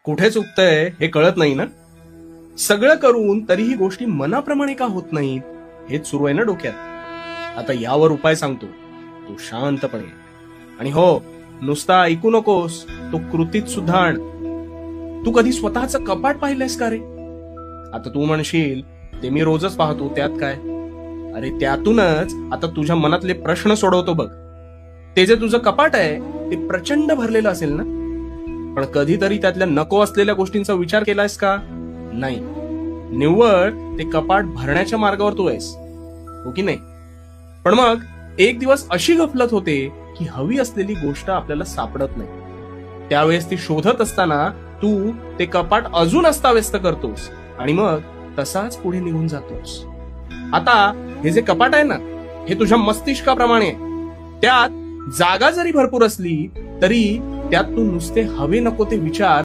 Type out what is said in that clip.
कुठे चुकतंय हे कळत नाही ना. सगळं करून तरीही गोष्टी मनाप्रमाणे का होत नाहीत हेच सुरू आहे ना डोक्यात. आता यावर उपाय सांगतो. तू शांतपणे आणि हो, नुसता ऐकू नकोस, तो कृतीत सुद्धा आण. तू कधी स्वतःचं कपाट पाहिलंयस का रे? आता तू म्हणशील ते मी रोजच पाहतो, त्यात काय. अरे त्यातूनच आता तुझ्या मनातले प्रश्न सोडवतो बघ. ते जे तुझं कपाट आहे ते प्रचंड भरलेलं असेल ना, पण कधीतरी त्यातल्या नको असलेल्या गोष्टींचा विचार केलायस का? नाही. निव्वळ ते कपाट भरण्याच्या मार्गावर तू आहेस, हो की नाही? पण मग एक दिवस अशी गफलत होते की हवी असलेली गोष्ट आपल्याला सापडत नाही. त्यावेळेस ती शोधत असताना तू ते कपाट अजून अस्ताव्यस्त करतोस आणि मग तसाच पुढे निघून जातोस. आता हे जे कपाट आहे ना, हे तुझ्या मस्तिष्काप्रमाणे आहे. त्यात जागा जरी भरपूर असली तरी त्यात तू नुसते हवे नको ते विचार